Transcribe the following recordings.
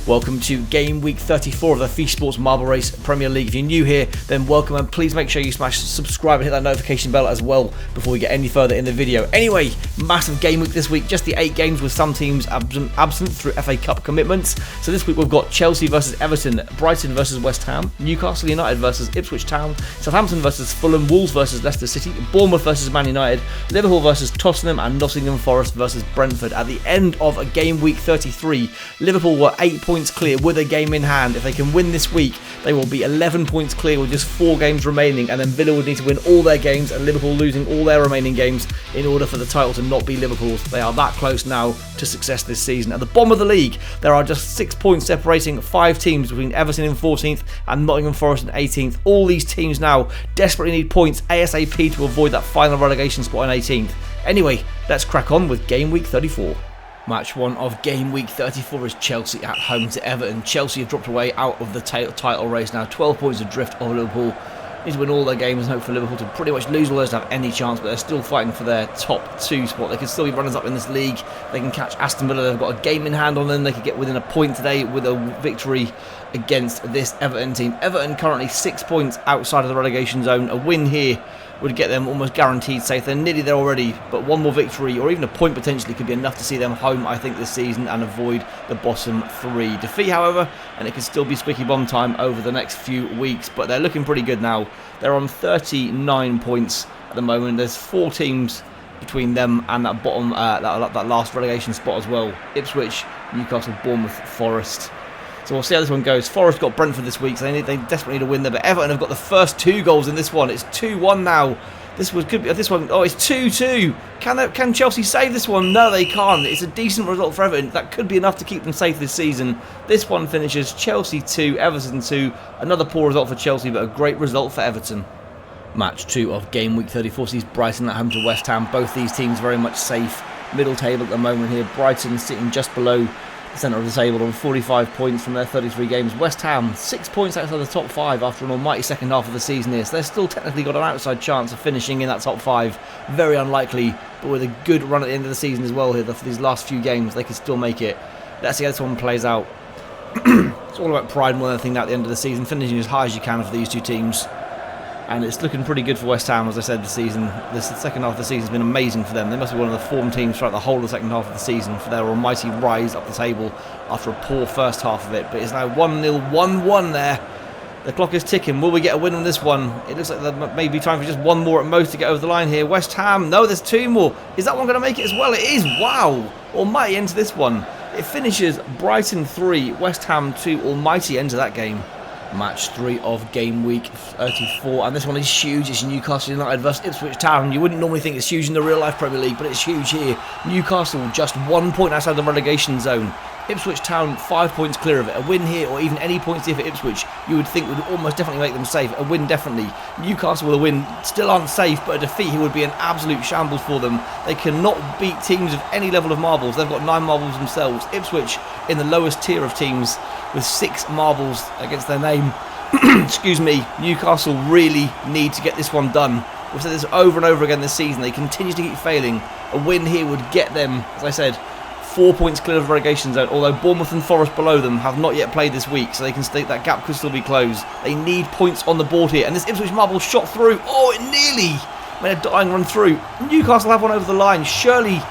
Welcome to Game Week 34 of the Fish Sports Marble Race Premier League. If you're new here, then welcome, and please make sure you smash subscribe and hit that notification bell as well before we get any further in the video. Anyway, massive game week this week, just the 8 games with some teams absent through FA Cup commitments. So this week we've got Chelsea versus Everton, Brighton versus West Ham, Newcastle United versus Ipswich Town, Southampton versus Fulham, Wolves versus Leicester City, Bournemouth versus Man United, Liverpool versus Tottenham, and Nottingham Forest versus Brentford. At the end of a game week 33, Liverpool were 8 points clear with a game in hand. If they can win this week, they will be 11 points clear with just 4 games remaining, and then Villa would need to win all their games and Liverpool losing all their remaining games in order for the title to not be Liverpool's. They are that close now to success this season. At the bottom of the league, there are just 6 points separating 5 teams between Everton in 14th and Nottingham Forest in 18th. All these teams now desperately need points ASAP to avoid that final relegation spot in 18th. Anyway, let's crack on with Game Week 34. Match 1 of Game Week 34 is Chelsea at home to Everton. Chelsea have dropped away out of the title race now, 12 points adrift of Liverpool. Need to win all their games and hope for Liverpool to pretty much lose all those to have any chance, but they're still fighting for their top 2 spot. They could still be runners up in this league. They can catch Aston Villa. They've got a game in hand on them. They could get within a point today with a victory against this Everton team. Everton currently 6 points outside of the relegation zone. A win here would get them almost guaranteed safe. They're nearly there already, but one more victory or even a point potentially could be enough to see them home, I think, this season and avoid the bottom 3. Defeat, however, and it could still be squeaky bum time over the next few weeks, but they're looking pretty good now. They're on 39 points at the moment. There's 4 teams between them and that bottom, that last relegation spot as well. Ipswich, Newcastle, Bournemouth, Forest. So we'll see how this one goes. Forest got Brentford this week, so they desperately need to win there. But Everton have got the first 2 goals in this one. It's 2-1 now. This one. Oh, it's 2-2. Can Chelsea save this one? No, they can't. It's a decent result for Everton. That could be enough to keep them safe this season. This one finishes Chelsea 2, Everton 2. Another poor result for Chelsea, but a great result for Everton. Match 2 of Game Week 34 sees Brighton at home to West Ham. Both these teams very much safe. Middle table at the moment here. Brighton sitting just below the centre of the table on 45 points from their 33 games. West Ham 6 points outside the top 5 after an almighty second half of the season here, so they've still technically got an outside chance of finishing in that top 5. Very unlikely, but with a good run at the end of the season as well here for these last few games, they could still make it. Let's see how this one plays out. It's all about pride more than anything at the end of the season, finishing as high as you can for these 2 teams. And it's looking pretty good for West Ham, as I said, this season. The second half of the season has been amazing for them. They must be one of the form teams throughout the whole of the second half of the season for their almighty rise up the table after a poor first half of it. But it's now 1-0, 1-1 there. The clock is ticking. Will we get a win on this one? It looks like there may be time for just 1 more at most to get over the line here. West Ham, no, there's 2 more. Is that one going to make it as well? It is. Wow. Almighty end to this one. It finishes Brighton 3, West Ham 2. Almighty end to that game. Match 3 of Game Week 34, and this one is huge. It's Newcastle United versus Ipswich Town. You wouldn't normally think it's huge in the real life Premier League, but it's huge here. Newcastle just 1 point outside the relegation zone. Ipswich Town 5 points clear of it. A win here, or even any points here for Ipswich, you would think would almost definitely make them safe. A win definitely. Newcastle with a win still aren't safe, but a defeat here would be an absolute shambles for them. They cannot beat teams of any level of marbles. They've got 9 marbles themselves. Ipswich in the lowest tier of teams with 6 marbles against their name. Excuse me. Newcastle really need to get this one done. We've said this over and over again this season. They continue to keep failing. A win here would get them, as I said, 4 points clear of the relegation zone, although Bournemouth and Forest below them have not yet played this week, so they can state that gap could still be closed. They need points on the board here, and this Ipswich marble shot through. Oh, it nearly made a dying run through. Newcastle have one over the line. Surely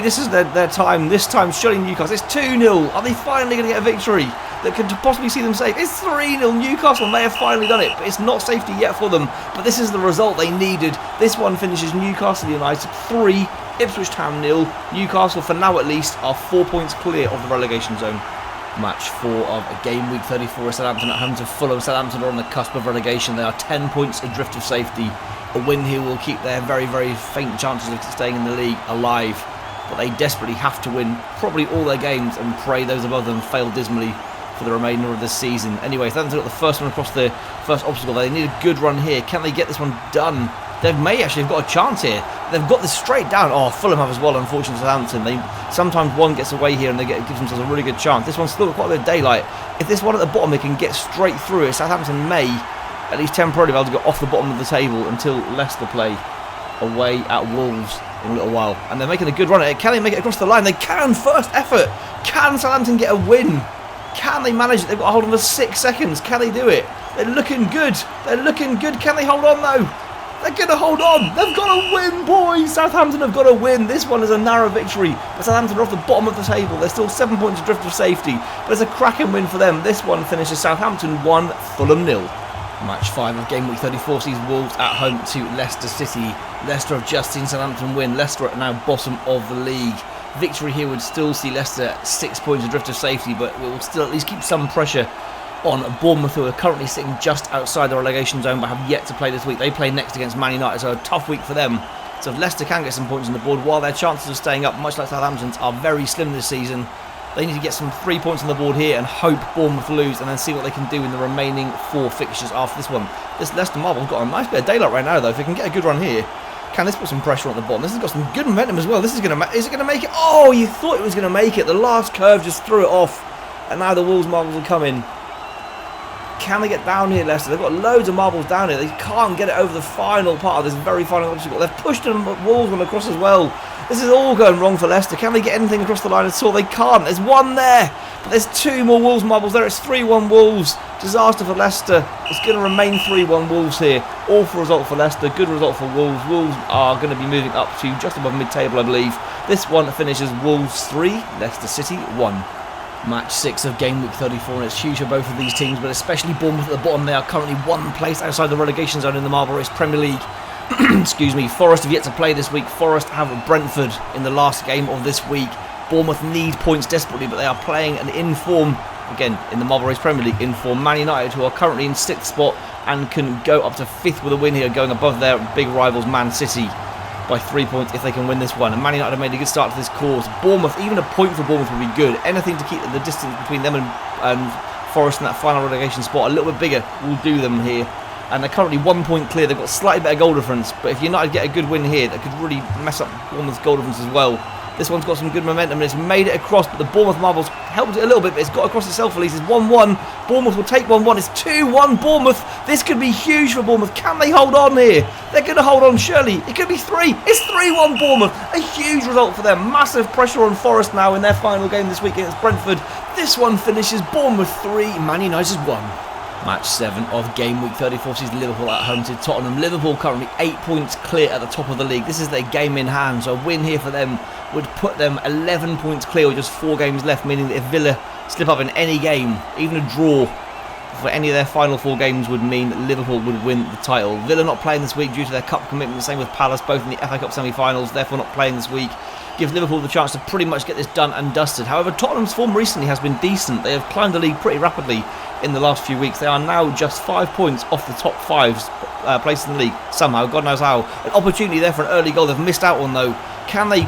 this is their time. This time, surely Newcastle. It's 2-0. Are they finally going to get a victory that could possibly see them safe? It's 3-0. Newcastle may have finally done it, but it's not safety yet for them. But this is the result they needed. This one finishes Newcastle United 3, Ipswich Town 0. Newcastle, for now at least, are 4 points clear of the relegation zone. Match 4 of Game Week 34 is Southampton at home to Fulham. Southampton are on the cusp of relegation. They are 10 points adrift of safety. A win here will keep their very, very faint chances of staying in the league alive. But they desperately have to win probably all their games and pray those above them fail dismally for the remainder of the season. Anyway, Southampton got the first one across the first obstacle. They need a good run here. Can they get this one done? They may actually have got a chance here. They've got this straight down. Oh, Fulham have as well, unfortunately, Southampton. Sometimes one gets away here and gives themselves a really good chance. This one's still got quite a bit of daylight. If this one at the bottom they can get straight through it, Southampton may at least temporarily be able to get off the bottom of the table until Leicester play away at Wolves in a little while. And they're making a good run at it. Can they make it across the line? They can! First effort! Can Southampton get a win? Can they manage it? They've got a hold on for 6 seconds. Can they do it? They're looking good. They're looking good. Can they hold on though? They're going to hold on. They've got to win, boys. Southampton have got to win. This one is a narrow victory. But Southampton are off the bottom of the table. They're still 7 points adrift of safety. But it's a cracking win for them. This one finishes Southampton 1, Fulham 0. Match 5 of Game Week 34 sees Wolves at home to Leicester City. Leicester have just seen Southampton win. Leicester are now bottom of the league. Victory here would still see Leicester 6 points adrift of safety, but it will still at least keep some pressure on Bournemouth, who are currently sitting just outside the relegation zone but have yet to play this week. They play next against Man Utd, so a tough week for them. So if Leicester can get some points on the board, while their chances of staying up, much like Southampton's, are very slim this season, they need to get some 3 points on the board here and hope Bournemouth lose, and then see what they can do in the remaining 4 fixtures after this one. This Leicester Marble's got a nice bit of daylight right now, though. If they can get a good run here, can this put some pressure on the bottom? This has got some good momentum as well. This is going to... Is it going to make it? Oh, you thought it was going to make it. The last curve just threw it off, and now the Wolves marbles will come in. Can they get down here, Leicester? They've got loads of marbles down here. They can't get it over the final part of this very final obstacle. They've pushed them, Wolves one across as well. This is all going wrong for Leicester. Can they get anything across the line at all? They can't. There's one there, but there's 2 more Wolves marbles there. It's 3-1 Wolves. Disaster for Leicester. It's going to remain 3-1 Wolves here. Awful result for Leicester. Good result for Wolves. Wolves are going to be moving up to just above mid-table, I believe. This one finishes Wolves 3, Leicester City 1. Match 6 of Game Week 34, and it's huge for both of these teams, but especially Bournemouth at the bottom. They are currently 1 place outside the relegation zone in the Marble Race Premier League. Excuse me. Forest have yet to play this week. Forest have Brentford in the last game of this week. Bournemouth need points desperately, but they are playing an in-form, again, in the Marble Race Premier League, in-form Man Utd, who are currently in 6th spot and can go up to 5th with a win here, going above their big rivals Man City by 3 points if they can win this one. And Man Utd have made a good start to this course. Bournemouth, even a point for Bournemouth would be good. Anything to keep the distance between them and Forest in that final relegation spot a little bit bigger will do them here. And they're currently 1 point clear. They've got slightly better goal difference, but if United get a good win here, that could really mess up Bournemouth's goal difference as well. This one's got some good momentum and it's made it across, but the Bournemouth marbles helped it a little bit, but it's got across itself at least. It's 1-1. Bournemouth will take 1-1. It's 2-1 Bournemouth. This could be huge for Bournemouth. Can they hold on here? They're going to hold on, surely. It could be 3. It's 3-1 Bournemouth. A huge result for them. Massive pressure on Forest now in their final game this week against Brentford. This one finishes Bournemouth 3, Man United 1. Match 7 of Game Week 34 sees Liverpool at home to Tottenham. Liverpool currently 8 points clear at the top of the league. This is their game in hand, so a win here for them would put them 11 points clear with just 4 games left, meaning that if Villa slip up in any game, even a draw for any of their final 4 games would mean that Liverpool would win the title. Villa not playing this week due to their cup commitment, same with Palace, both in the FA Cup semi-finals, therefore not playing this week. Gives Liverpool the chance to pretty much get this done and dusted. However, Tottenham's form recently has been decent. They have climbed the league pretty rapidly in the last few weeks. They are now just 5 points off the top 5 places in the league. Somehow, God knows how. An opportunity there for an early goal they've missed out on though. Can they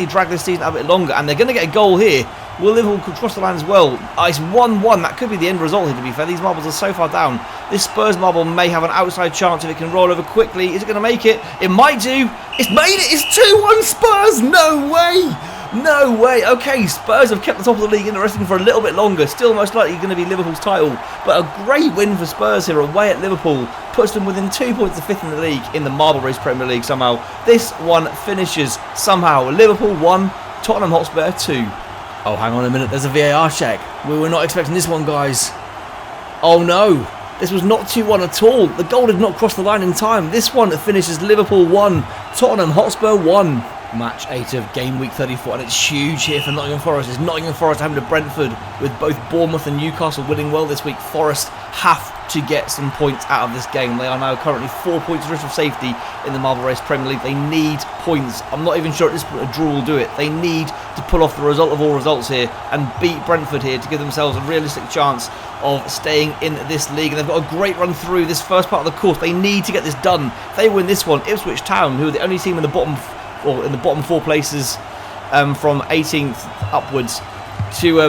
drag this season out a bit longer? And they're going to get a goal here. Will Liverpool cross the line as well? It's 1-1. That could be the end result here, to be fair. These marbles are so far down. This Spurs marble may have an outside chance if it can roll over quickly. Is it going to make it? It might do. It's made it. It's 2-1 Spurs. No way. No way. Okay, Spurs have kept the top of the league interesting for a little bit longer. Still most likely going to be Liverpool's title. But a great win for Spurs here away at Liverpool. Puts them within 2 points of 5th in the league in the Marble Race Premier League somehow. This one finishes somehow Liverpool 1, Tottenham Hotspur 2. Oh, hang on a minute. There's a VAR check. We were not expecting this one, guys. Oh, no. This was not 2-1 at all. The goal did not cross the line in time. This one finishes Liverpool 1, Tottenham Hotspur 1. Match 8 of Game Week 34, and it's huge here for Nottingham Forest. It's Nottingham Forest home to Brentford, with both Bournemouth and Newcastle winning well this week. Forest have to get some points out of this game. They are now currently 4 points adrift of safety in the Marble Race Premier League. They need points. I'm not even sure at this point a draw will do it. They need to pull off the result of all results here and beat Brentford here to give themselves a realistic chance of staying in this league. And they've got a great run through this first part of the course. They need to get this done. If they win this one, Ipswich Town, who are the only team in the bottom 4 places from 18th upwards to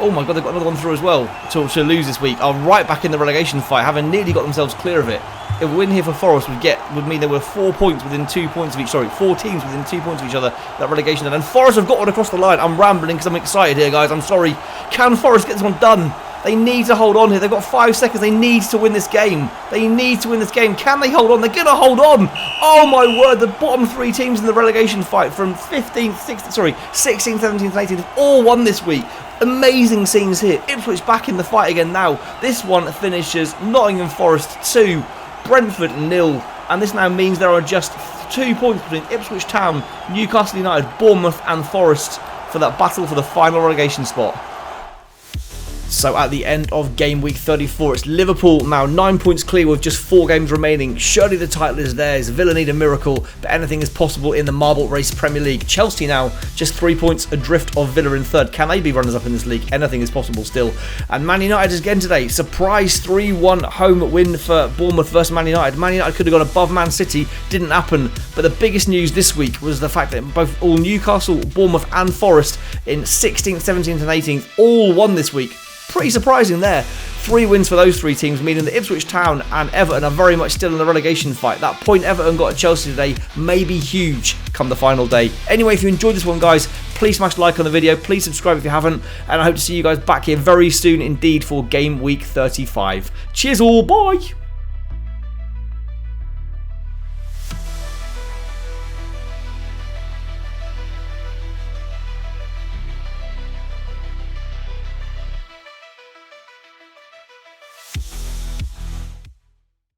oh my god, they've got another one through as well to lose this week, are right back in the relegation fight, having nearly got themselves clear of it. A win here for Forest would mean there were 4 points within 2 points of each. Sorry, 4 teams within 2 points of each other that relegation. And Forest have got one across the line. I'm rambling because I'm excited here, guys. I'm sorry. Can Forest get this one done? They need to hold on here. They've got 5 seconds. They need to win this game. They need to win this game. Can they hold on? They're going to hold on. Oh, my word. The bottom 3 teams in the relegation fight from 16th, 17th, 18th have all won this week. Amazing scenes here. Ipswich back in the fight again now. This one finishes Nottingham Forest 2, Brentford 0. And this now means there are just 2 points between Ipswich Town, Newcastle United, Bournemouth and Forest for that battle for the final relegation spot. So at the end of game week 34, it's Liverpool now 9 points clear with just 4 games remaining. Surely the title is theirs. Villa need a miracle, but anything is possible in the Marble Race Premier League. Chelsea now just 3 points adrift of Villa in third. Can they be runners up in this league? Anything is possible still. And Man United again today. Surprise 3-1 home win for Bournemouth versus Man United. Man United could have gone above Man City. Didn't happen. But the biggest news this week was the fact that both all Newcastle, Bournemouth and Forest in 16th, 17th and 18th all won this week. Pretty surprising there. 3 wins for those 3 teams, meaning that Ipswich Town and Everton are very much still in the relegation fight. That point Everton got at Chelsea today may be huge come the final day. Anyway, if you enjoyed this one, guys, please smash like on the video. Please subscribe if you haven't. And I hope to see you guys back here very soon indeed for game week 35. Cheers all, bye!